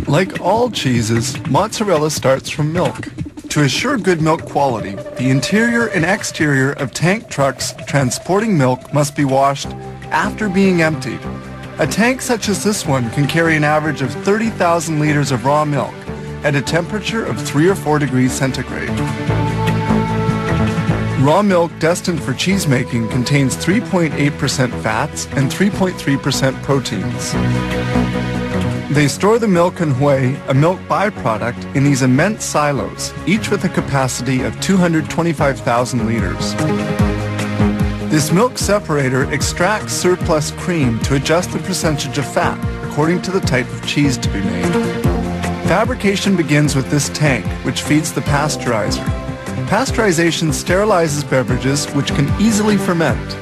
Like all cheeses, mozzarella starts from milk. To assure good milk quality, the interior and exterior of tank trucks transporting milk must be washed after being emptied. A tank such as this one can carry an average of 30,000 liters of raw milk at a temperature of 3 or 4 degrees centigrade. Raw milk destined for cheese making contains 3.8% fats and 3.3% proteins. They store the milk and whey, a milk byproduct, in these immense silos, each with a capacity of 225,000 liters. This milk separator extracts surplus cream to adjust the percentage of fat according to the type of cheese to be made. Fabrication begins with this tank, which feeds the pasteurizer. Pasteurization sterilizes beverages which can easily ferment.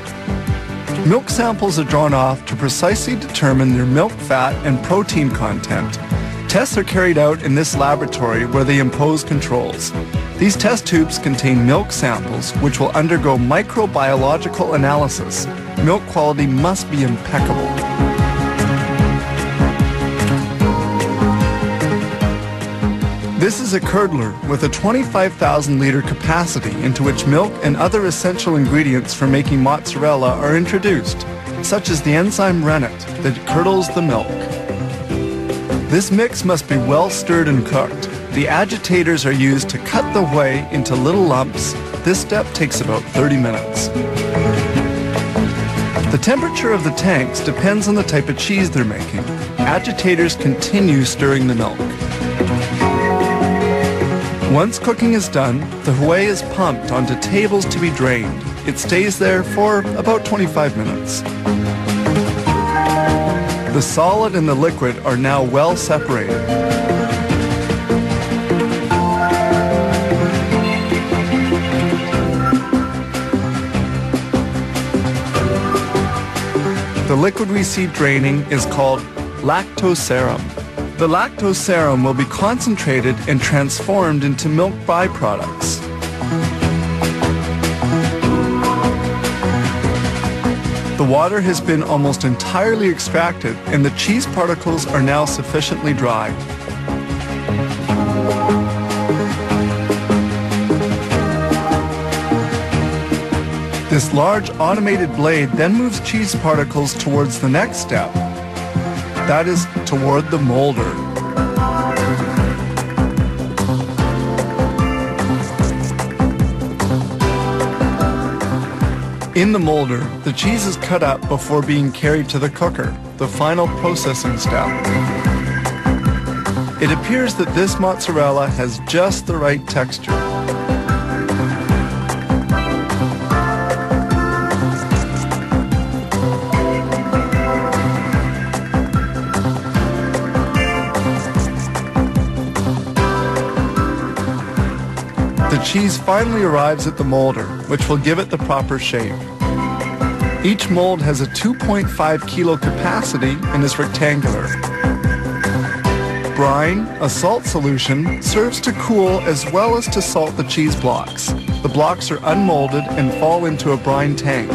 Milk samples are drawn off to precisely determine their milk fat and protein content. Tests are carried out in this laboratory where they impose controls. These test tubes contain milk samples which will undergo microbiological analysis. Milk quality must be impeccable. This is a curdler with a 25,000 liter capacity into which milk and other essential ingredients for making mozzarella are introduced, such as the enzyme rennet that curdles the milk. This mix must be well stirred and cooked. The agitators are used to cut the whey into little lumps. This step takes about 30 minutes. The temperature of the tanks depends on the type of cheese they're making. Agitators continue stirring the milk. Once cooking is done, the whey is pumped onto tables to be drained. It stays there for about 25 minutes. The solid and the liquid are now well separated. The liquid we see draining is called lactose serum. The lactose serum will be concentrated and transformed into milk byproducts. The water has been almost entirely extracted and the cheese particles are now sufficiently dry. This large automated blade then moves cheese particles towards the next step. That is, toward the molder. In the molder, the cheese is cut up before being carried to the cooker, the final processing step. It appears that this mozzarella has just the right texture. The cheese finally arrives at the molder, which will give it the proper shape. Each mold has a 2.5 kilo capacity and is rectangular. Brine, a salt solution, serves to cool as well as to salt the cheese blocks. The blocks are unmolded and fall into a brine tank.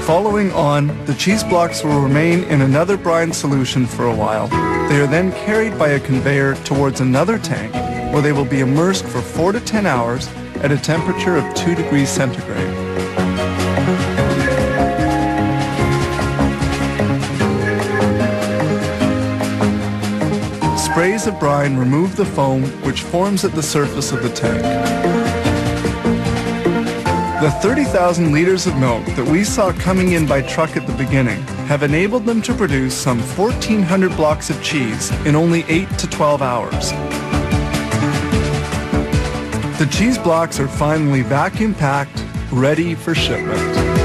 Following on, the cheese blocks will remain in another brine solution for a while. They are then carried by a conveyor towards another tank, where they will be immersed for 4 to 10 hours at a temperature of 2 degrees centigrade. Sprays of brine remove the foam which forms at the surface of the tank. The 30,000 liters of milk that we saw coming in by truck at the beginning have enabled them to produce some 1,400 blocks of cheese in only 8 to 12 hours. The cheese blocks are finally vacuum packed, ready for shipment.